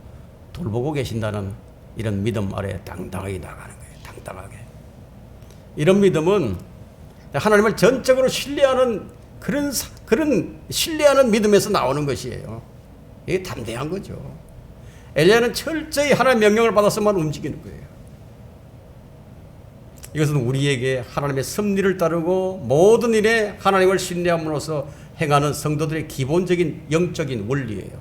돌보고 계신다는 이런 믿음 아래 당당하게 나가는 거예요. 당당하게. 이런 믿음은 하나님을 전적으로 신뢰하는 그런 신뢰하는 믿음에서 나오는 것이에요. 이게 담대한 거죠. 엘리야는 철저히 하나님의 명령을 받아서만 움직이는 거예요. 이것은 우리에게 하나님의 섭리를 따르고 모든 일에 하나님을 신뢰함으로써 행하는 성도들의 기본적인 영적인 원리예요.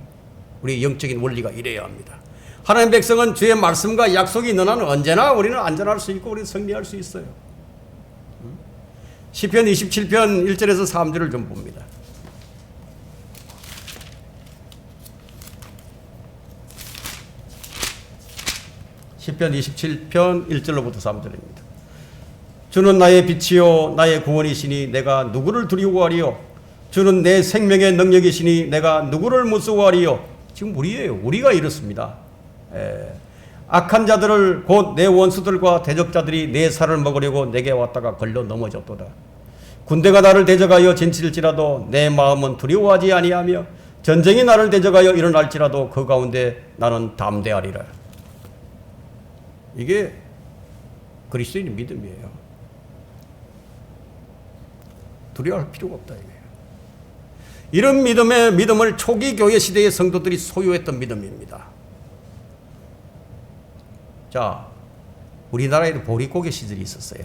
우리의 영적인 원리가 이래야 합니다. 하나님 백성은 주의 말씀과 약속이 있는 한은 언제나 우리는 안전할 수 있고 우리는 승리할 수 있어요. 시편 27편 1절에서 3절을 좀 봅니다. 시편 27편 1절로부터 3절입니다. 주는 나의 빛이요 나의 구원이시니 내가 누구를 두려워하리요. 주는 내 생명의 능력이시니 내가 누구를 무서워하리요. 지금 우리가 이렇습니다. 악한 자들을 곧 내 원수들과 대적자들이 내 살을 먹으려고 내게 왔다가 걸려 넘어졌도다. 군대가 나를 대적하여 진칠지라도 내 마음은 두려워하지 아니하며 전쟁이 나를 대적하여 일어날지라도 그 가운데 나는 담대하리라. 이게 그리스도인의 믿음이에요. 두려워할 필요가 없다 이거예요. 이런 믿음을 초기 교회 시대의 성도들이 소유했던 믿음입니다. 자, 우리나라에도 보릿고개 시절이 있었어요.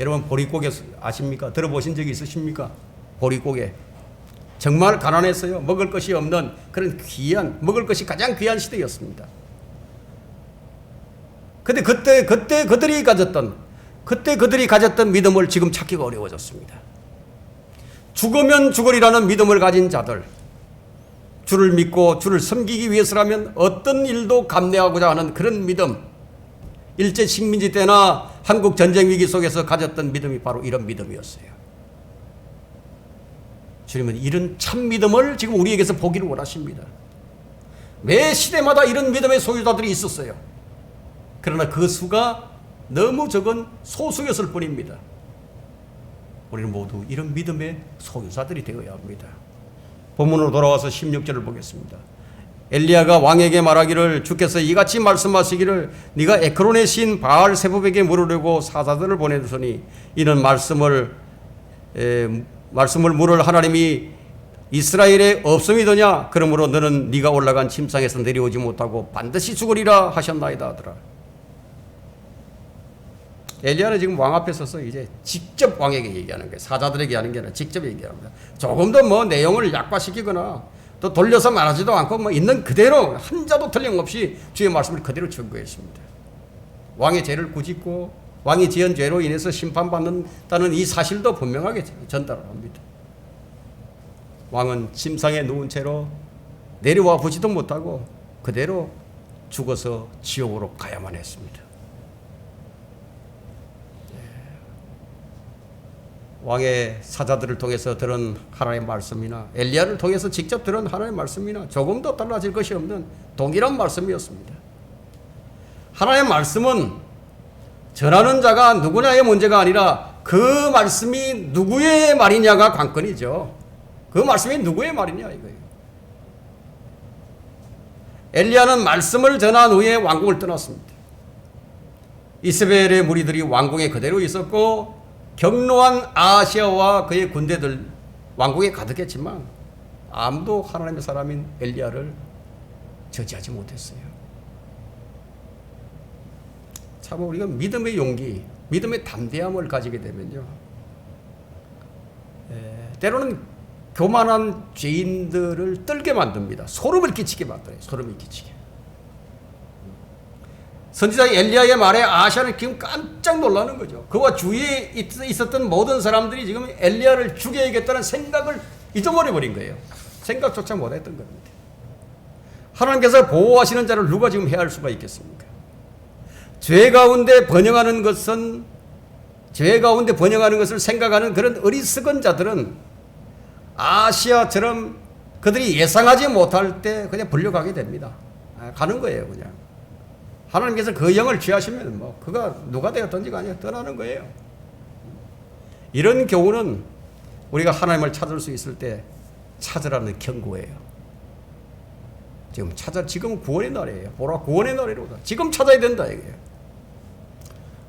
여러분 보릿고개 아십니까? 들어보신 적이 있으십니까? 보릿고개. 정말 가난했어요. 먹을 것이 없는 그런 먹을 것이 가장 귀한 시대였습니다. 근데 그때 그들이 가졌던 믿음을 지금 찾기가 어려워졌습니다. 죽으면 죽으리라는 믿음을 가진 자들, 주를 믿고 주를 섬기기 위해서라면 어떤 일도 감내하고자 하는 그런 믿음, 일제 식민지 때나 한국 전쟁 위기 속에서 가졌던 믿음이 바로 이런 믿음이었어요. 주님은 이런 참 믿음을 지금 우리에게서 보기를 원하십니다. 매 시대마다 이런 믿음의 소유자들이 있었어요. 그러나 그 수가 너무 적은 소수였을 뿐입니다. 우리는 모두 이런 믿음의 소유자들이 되어야 합니다. 본문으로 돌아와서 16절을 보겠습니다. 엘리야가 왕에게 말하기를 주께서 이같이 말씀하시기를 네가 에크론의 신 바알 세봅에게 물으려고 사자들을 보내주소니 이는 말씀을 물을 하나님이 이스라엘에 없음이더냐. 그러므로 너는 네가 올라간 침상에서 내려오지 못하고 반드시 죽으리라 하셨나이다 하더라. 엘리야는 지금 왕 앞에 서서 이제 직접 왕에게 얘기하는 거예요. 사자들에게 하는 게 아니라 직접 얘기합니다. 조금 더 뭐 내용을 약화시키거나 또 돌려서 말하지도 않고 뭐 있는 그대로 한자도 틀림없이 주의 말씀을 그대로 전거했습니다. 왕의 죄를 꾸짖고 왕이 지은 죄로 인해서 심판받는다는 이 사실도 분명하게 전달을 합니다. 왕은 침상에 누운 채로 내려와 보지도 못하고 그대로 죽어서 지옥으로 가야만 했습니다. 왕의 사자들을 통해서 들은 하나님의 말씀이나 엘리야를 통해서 직접 들은 하나님의 말씀이나 조금도 달라질 것이 없는 동일한 말씀이었습니다. 하나님의 말씀은 전하는 자가 누구냐의 문제가 아니라 그 말씀이 누구의 말이냐가 관건이죠. 그 말씀이 누구의 말이냐 이거예요. 엘리야는 말씀을 전한 후에 왕궁을 떠났습니다. 이스라엘의 무리들이 왕궁에 그대로 있었고 격노한 아하시아와 그의 군대들 왕궁에 가득했지만 아무도 하나님의 사람인 엘리야를 저지하지 못했어요. 참 우리가 믿음의 용기, 믿음의 담대함을 가지게 되면요, 때로는 교만한 죄인들을 떨게 만듭니다. 소름을 끼치게 만들어요. 소름을 끼치게. 선지자 엘리야의 말에 아하시아는 지금 깜짝 놀라는 거죠. 그와 주위에 있었던 모든 사람들이 지금 엘리야를 죽여야겠다는 생각을 잊어버려 버린 거예요. 생각조차 못했던 겁니다. 하나님께서 보호하시는 자를 누가 지금 해할 수가 있겠습니까? 죄 가운데 번영하는 것을 생각하는 그런 어리석은 자들은 아시아처럼 그들이 예상하지 못할 때 그냥 불려가게 됩니다. 가는 거예요, 그냥. 하나님께서 그 영을 취하시면 뭐 그가 누가 되었든지 간에 떠나는 거예요. 이런 경우는 우리가 하나님을 찾을 수 있을 때 찾으라는 경고예요. 지금은 구원의 날이에요. 보라, 구원의 날이로다. 지금 찾아야 된다 이거예요.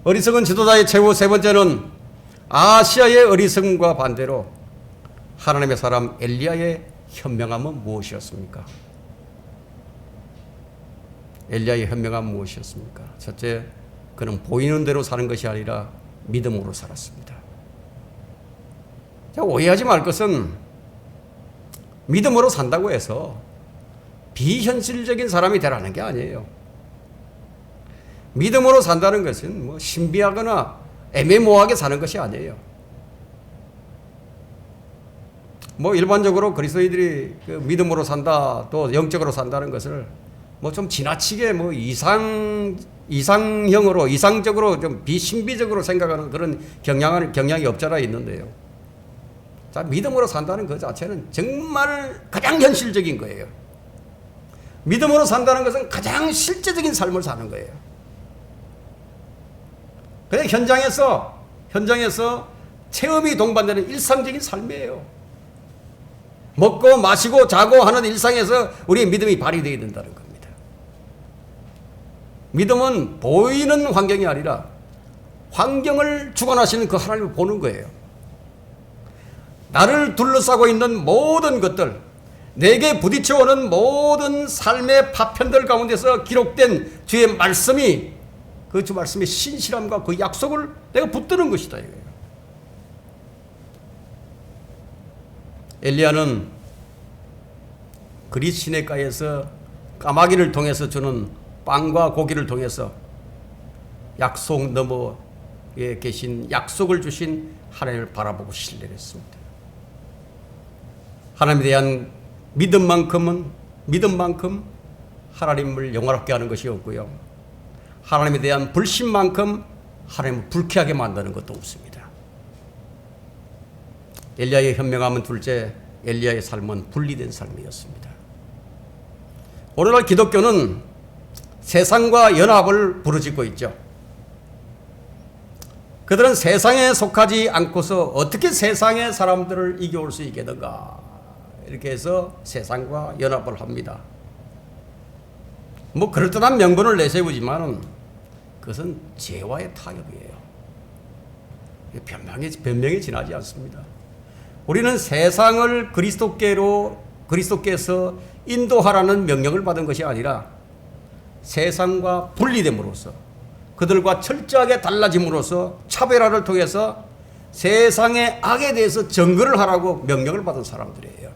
어리석은 지도자의 최후 세 번째는 아시아의 어리석음과 반대로 하나님의 사람 엘리야의 현명함은 무엇이었습니까? 엘리야의 현명함은 무엇이었습니까? 첫째, 그는 보이는 대로 사는 것이 아니라 믿음으로 살았습니다. 자, 오해하지 말 것은 믿음으로 산다고 해서 비현실적인 사람이 되라는 게 아니에요. 믿음으로 산다는 것은 뭐 신비하거나 애매모호하게 사는 것이 아니에요. 뭐 일반적으로 그리스도인들이 그 믿음으로 산다, 또 영적으로 산다는 것을 뭐 좀 지나치게 뭐 이상적으로 좀 비신비적으로 생각하는 그런 경향이 없잖아 있는데요. 자, 믿음으로 산다는 것 자체는 정말 가장 현실적인 거예요. 믿음으로 산다는 것은 가장 실제적인 삶을 사는 거예요. 그냥 현장에서 체험이 동반되는 일상적인 삶이에요. 먹고 마시고 자고 하는 일상에서 우리의 믿음이 발휘되어야 된다는 겁니다. 믿음은 보이는 환경이 아니라 환경을 주관하시는 그 하나님을 보는 거예요. 나를 둘러싸고 있는 모든 것들, 내게 부딪혀오는 모든 삶의 파편들 가운데서 기록된 주의 말씀이, 그 주 말씀의 신실함과 그 약속을 내가 붙드는 것이다 이거예요. 엘리야는 그릿 시내가에서 까마귀를 통해서 주는 빵과 고기를 통해서 약속 너머에 계신, 약속을 주신 하나님을 바라보고 신뢰를 했습니다. 하나님에 대한 믿음만큼 하나님을 영화롭게 하는 것이 없고요, 하나님에 대한 불신만큼 하나님을 불쾌하게 만드는 것도 없습니다. 엘리야의 현명함은 둘째, 엘리야의 삶은 분리된 삶이었습니다. 오늘날 기독교는 세상과 연합을 부르짖고 있죠. 그들은 세상에 속하지 않고서 어떻게 세상의 사람들을 이겨올 수 있겠는가, 이렇게 해서 세상과 연합을 합니다. 뭐 그럴듯한 명분을 내세우지만 그것은 죄와의 타협이에요. 변명에 지나지 않습니다. 우리는 세상을 그리스도께서 인도하라는 명령을 받은 것이 아니라 세상과 분리됨으로써, 그들과 철저하게 달라짐으로써 차별화를 통해서 세상의 악에 대해서 정거를 하라고 명령을 받은 사람들이에요.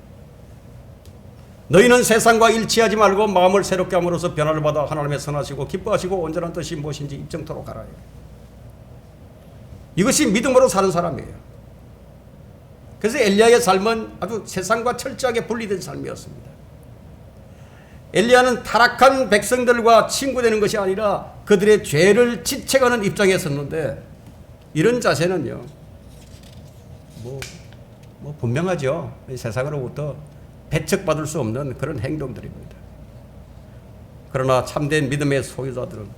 너희는 세상과 일치하지 말고 마음을 새롭게 함으로써 변화를 받아 하나님의 선하시고 기뻐하시고 온전한 뜻이 무엇인지 입증토록 하라. 이것이 믿음으로 사는 사람이에요. 그래서 엘리야의 삶은 아주 세상과 철저하게 분리된 삶이었습니다. 엘리야는 타락한 백성들과 친구되는 것이 아니라 그들의 죄를 지책하는 입장에 섰는데, 이런 자세는요, 뭐 분명하죠. 세상으로부터 배척받을 수 없는 그런 행동들입니다. 그러나 참된 믿음의 소유자들은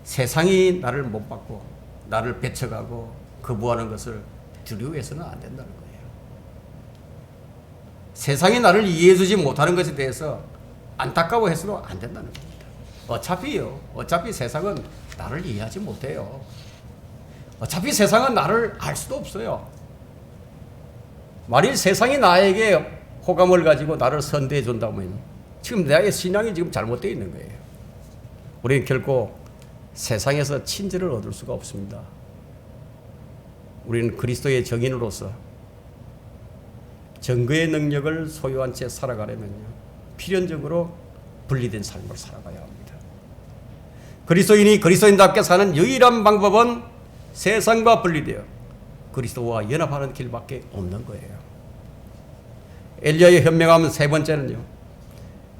세상이 나를 못 받고 나를 배척하고 거부하는 것을 두려워해서는 안 된다는 거예요. 세상이 나를 이해해주지 못하는 것에 대해서 안타까워해서도 안 된다는 겁니다. 어차피 세상은 나를 이해하지 못해요. 어차피 세상은 나를 알 수도 없어요. 만일 세상이 나에게 호감을 가지고 나를 선대해 준다면 지금 나의 신앙이 지금 잘못되어 있는 거예요. 우리는 결코 세상에서 친절을 얻을 수가 없습니다. 우리는 그리스도의 정인으로서 증거의 능력을 소유한 채 살아가려면요, 필연적으로 분리된 삶을 살아가야 합니다. 그리스도인이 그리스도인답게 사는 유일한 방법은 세상과 분리되어 그리스도와 연합하는 길밖에 없는 거예요. 엘리야의 현명함 세 번째는요,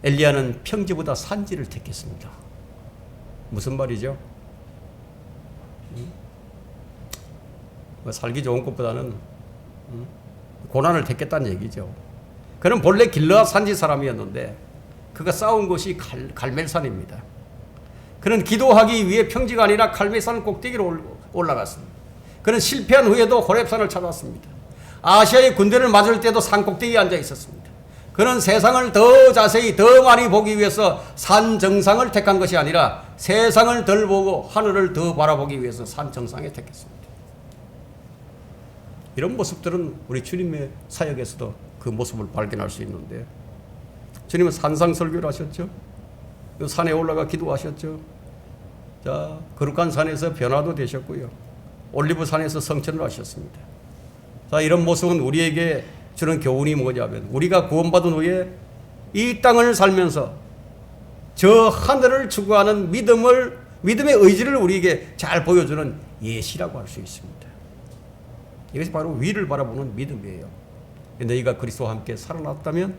엘리야는 평지보다 산지를 택했습니다. 무슨 말이죠? 살기 좋은 곳보다는 고난을 택했다는 얘기죠. 그는 본래 길르앗 산지 사람이었는데 그가 싸운 곳이 갈멜산입니다. 그는 기도하기 위해 평지가 아니라 갈멜산 꼭대기로 올라갔습니다. 그는 실패한 후에도 호렙산을 찾았습니다. 아시아의 군대를 맞을 때도 산 꼭대기에 앉아 있었습니다. 그는 세상을 더 자세히 더 많이 보기 위해서 산 정상을 택한 것이 아니라 세상을 덜 보고 하늘을 더 바라보기 위해서 산 정상에 택했습니다. 이런 모습들은 우리 주님의 사역에서도 그 모습을 발견할 수 있는데, 주님은 산상 설교를 하셨죠. 산에 올라가 기도하셨죠. 자, 거룩한 산에서 변화도 되셨고요, 올리브 산에서 성천을 하셨습니다. 자, 이런 모습은 우리에게 주는 교훈이 뭐냐면, 우리가 구원받은 후에 이 땅을 살면서 저 하늘을 추구하는 믿음의 의지를 우리에게 잘 보여주는 예시라고 할 수 있습니다. 이것이 바로 위를 바라보는 믿음이에요. 너희가 그리스도와 함께 살아났다면,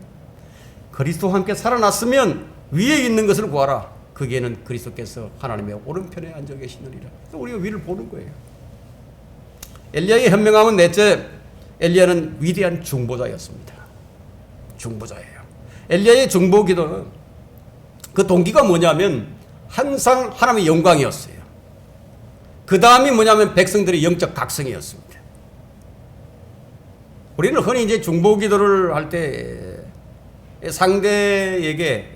그리스도와 함께 살아났으면 위에 있는 것을 구하라. 거기에는 그리스도께서 하나님의 오른편에 앉아 계시느니라. 우리가 위를 보는 거예요. 엘리야의 현명함은 넷째, 엘리야는 위대한 중보자였습니다. 중보자예요. 엘리야의 중보 기도는 그 동기가 뭐냐면 항상 하나님의 영광이었어요. 그 다음이 뭐냐면 백성들의 영적 각성이었습니다. 우리는 흔히 이제 중보 기도를 할 때 상대에게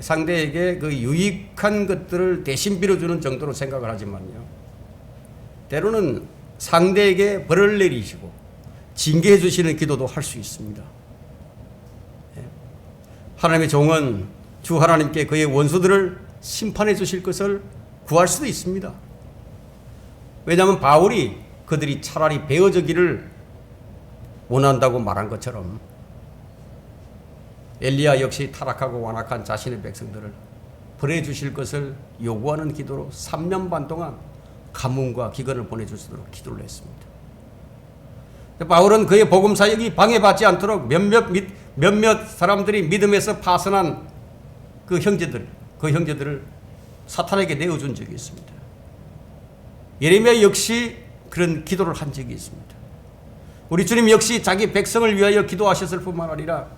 그 유익한 것들을 대신 빌어주는 정도로 생각을 하지만요, 때로는 상대에게 벌을 내리시고 징계해 주시는 기도도 할 수 있습니다. 하나님의 종은 주 하나님께 그의 원수들을 심판해 주실 것을 구할 수도 있습니다. 왜냐하면 바울이 그들이 차라리 베어지기를 원한다고 말한 것처럼 엘리야 역시 타락하고 완악한 자신의 백성들을 벌해 주실 것을 요구하는 기도로 3년 반 동안 가뭄과 기근을 보내줄 수 있도록 기도를 했습니다. 바울은 그의 복음 사역이 방해받지 않도록 몇몇 사람들이 믿음에서 파선한 그 형제들을 사탄에게 내어준 적이 있습니다. 예레미야 역시 그런 기도를 한 적이 있습니다. 우리 주님 역시 자기 백성을 위하여 기도하셨을 뿐만 아니라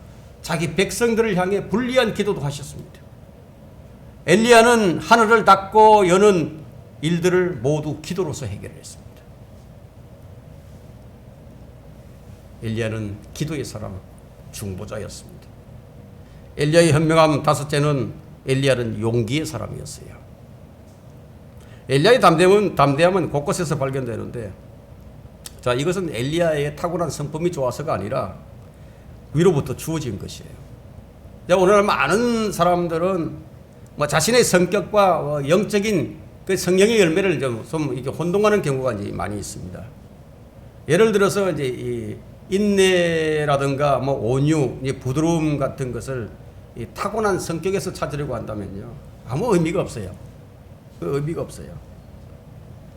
자기 백성들을 향해 불리한 기도도 하셨습니다. 엘리야는 하늘을 닫고 여는 일들을 모두 기도로서 해결했습니다. 엘리야는 기도의 사람, 중보자였습니다. 엘리야의 현명함 다섯째는 엘리야는 용기의 사람이었어요. 엘리야의 담대함은 곳곳에서 발견되는데, 자, 이것은 엘리야의 타고난 성품이 좋아서가 아니라 위로부터 주어진 것이에요. 오늘날 많은 사람들은 자신의 성격과 영적인 그 성령의 열매를 좀 이렇게 혼동하는 경우가 이제 많이 있습니다. 예를 들어서 이제 이 인내라든가 온유, 부드러움 같은 것을 이 타고난 성격에서 찾으려고 한다면요, 아무 의미가 없어요. 그 의미가 없어요.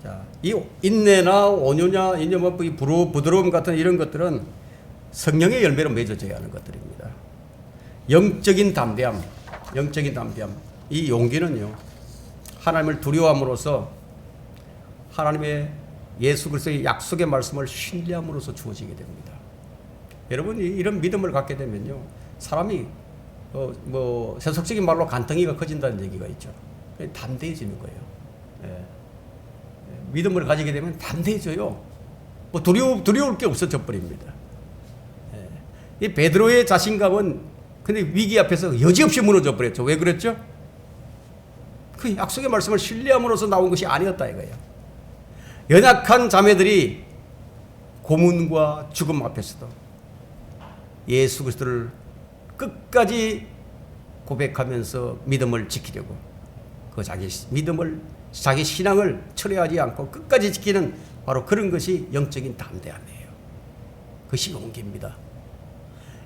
자, 이 인내나 온유냐, 이 부드러움 같은 이런 것들은 성령의 열매로 맺어져야 하는 것들입니다. 영적인 담대함, 이 용기는요, 하나님을 두려워함으로써 하나님의 예수 그리스도의 약속의 말씀을 신뢰함으로써 주어지게 됩니다. 여러분이 이런 믿음을 갖게 되면요, 사람이 세속적인 말로 간덩이가 커진다는 얘기가 있죠. 담대해지는 거예요. 예. 믿음을 가지게 되면 담대해져요. 두려울 게 없어져 버립니다. 예. 이 베드로의 자신감은 근데 위기 앞에서 여지없이 무너져 버렸죠. 왜 그랬죠? 그 약속의 말씀을 신뢰함으로써 나온 것이 아니었다 이거예요. 연약한 자매들이 고문과 죽음 앞에서도 예수 그리스도를 끝까지 고백하면서 믿음을 지키려고 그 자기 믿음을 자기 신앙을 철회하지 않고 끝까지 지키는 바로 그런 것이 영적인 담대함이에요. 그것이 용기입니다.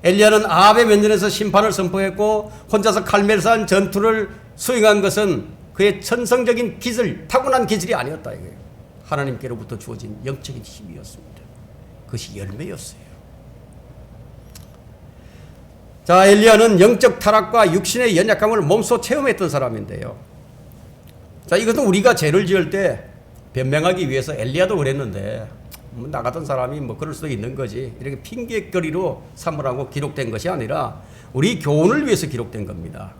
엘리야는 아합의 면전에서 심판을 선포했고 혼자서 갈멜산 전투를 수행한 것은 그의 천성적인 기질, 타고난 기질이 아니었다 이거예요. 하나님께로부터 주어진 영적인 힘이었습니다. 그것이 열매였어요. 자, 엘리야는 영적 타락과 육신의 연약함을 몸소 체험했던 사람인데요. 자, 이것은 우리가 죄를 지을 때 변명하기 위해서 엘리야도 그랬는데 나 같은 사람이 뭐 그럴 수도 있는 거지 이렇게 핑계거리로 삼으라고 기록된 것이 아니라 우리 교훈을 위해서 기록된 겁니다.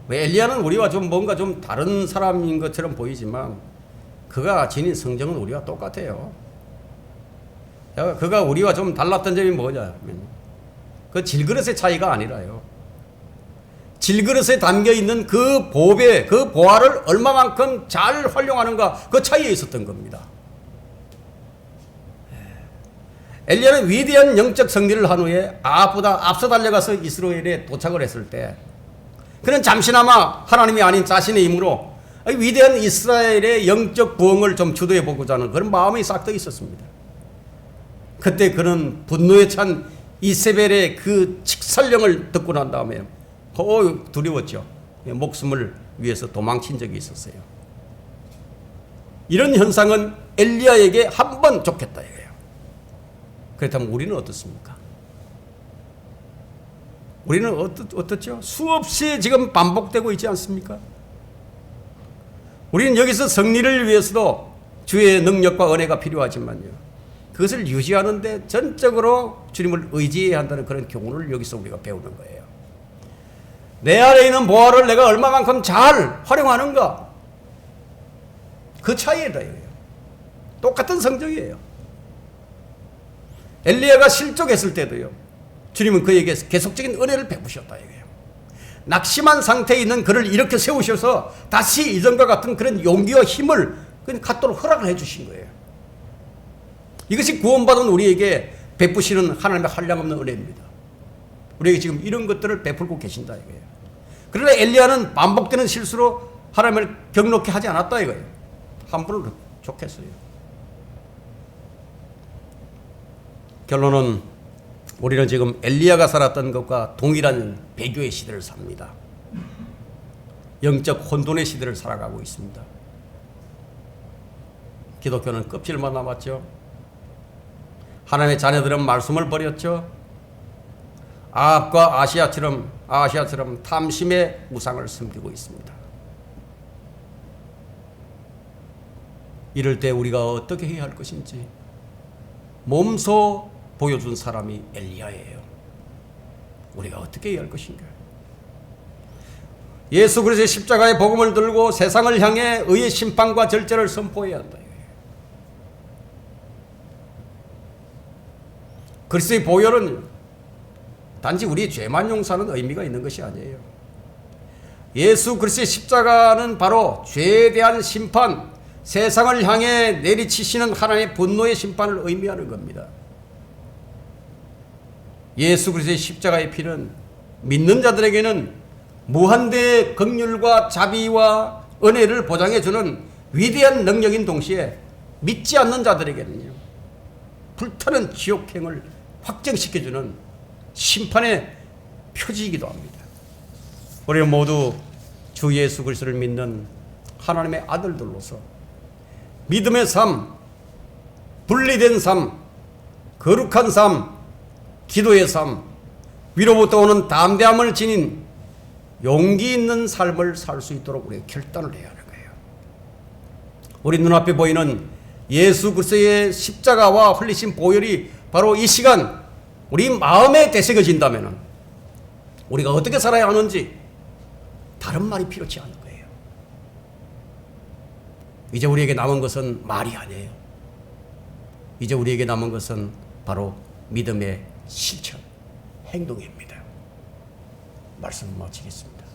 왜 엘리야는 우리와 좀 뭔가 좀 다른 사람인 것처럼 보이지만 그가 지닌 성정은 우리와 똑같아요. 그가 우리와 좀 달랐던 점이 뭐냐? 그 질그릇의 차이가 아니라요. 질그릇에 담겨 있는 그 보배, 그 보화를 얼마만큼 잘 활용하는가 그 차이에 있었던 겁니다. 엘리야는 위대한 영적 승리를 한 후에 아합보다 앞서 달려가서 이스라엘에 도착을 했을 때 그는 잠시나마 하나님이 아닌 자신의 힘으로 위대한 이스라엘의 영적 부흥을 좀 주도해 보고자 하는 그런 마음이 싹 더 있었습니다. 그때 그는 분노에 찬 이세벨의 그 직설령을 듣고 난 다음에 두려웠죠. 목숨을 위해서 도망친 적이 있었어요. 이런 현상은 엘리야에게 한 번 좋겠다 이거예요. 그렇다면 우리는 어떻습니까? 우리는 어떻죠? 수없이 지금 반복되고 있지 않습니까? 우리는 여기서 승리를 위해서도 주의 능력과 은혜가 필요하지만요. 그것을 유지하는데 전적으로 주님을 의지해야 한다는 그런 교훈을 여기서 우리가 배우는 거예요. 내 안에 있는 보화를 내가 얼마만큼 잘 활용하는가? 그 차이다 이거예요. 똑같은 성적이에요. 엘리야가 실족했을 때도요. 주님은 그에게 계속적인 은혜를 베푸셨다 이거예요. 낙심한 상태에 있는 그를 일으켜 세우셔서 다시 이전과 같은 그런 용기와 힘을 갖도록 허락을 해주신 거예요. 이것이 구원받은 우리에게 베푸시는 하나님의 한량없는 은혜입니다. 우리에게 지금 이런 것들을 베풀고 계신다 이거예요. 그러나 엘리야는 반복되는 실수로 하나님을 경록케 하지 않았다 이거예요. 한 분을 족했어요. 결론은 우리는 지금 엘리야가 살았던 것과 동일한 배교의 시대를 삽니다. 영적 혼돈의 시대를 살아가고 있습니다. 기독교는 껍질만 남았죠. 하나님의 자녀들은 말씀을 버렸죠. 아합과 아시아처럼 탐심의 우상을 섬기고 있습니다. 이럴 때 우리가 어떻게 해야 할 것인지 몸소 보여준 사람이 엘리야예요. 우리가 어떻게 해야 할 것인가? 예수 그리스도의 십자가의 복음을 들고 세상을 향해 의의 심판과 절제를 선포해야 한다. 그리스도의 보혈은 단지 우리의 죄만 용서하는 의미가 있는 것이 아니에요. 예수 그리스도의 십자가는 바로 죄에 대한 심판, 세상을 향해 내리치시는 하나님의 분노의 심판을 의미하는 겁니다. 예수 그리스도의 십자가의 피는 믿는 자들에게는 무한대의 긍휼과 자비와 은혜를 보장해주는 위대한 능력인 동시에 믿지 않는 자들에게는요, 불타는 지옥행을 확정시켜주는 심판의 표지이기도 합니다. 우리는 모두 주 예수 그리스도를 믿는 하나님의 아들들로서 믿음의 삶, 분리된 삶, 거룩한 삶, 기도의 삶, 위로부터 오는 담대함을 지닌 용기 있는 삶을 살 수 있도록 우리가 결단을 해야 하는 거예요. 우리 눈앞에 보이는 예수 그리스도의 십자가와 흘리신 보혈이 바로 이 시간 우리 마음에 되새겨진다면 우리가 어떻게 살아야 하는지 다른 말이 필요치 않은 거예요. 이제 우리에게 남은 것은 말이 아니에요. 이제 우리에게 남은 것은 바로 믿음의 실천, 행동입니다. 말씀을 마치겠습니다.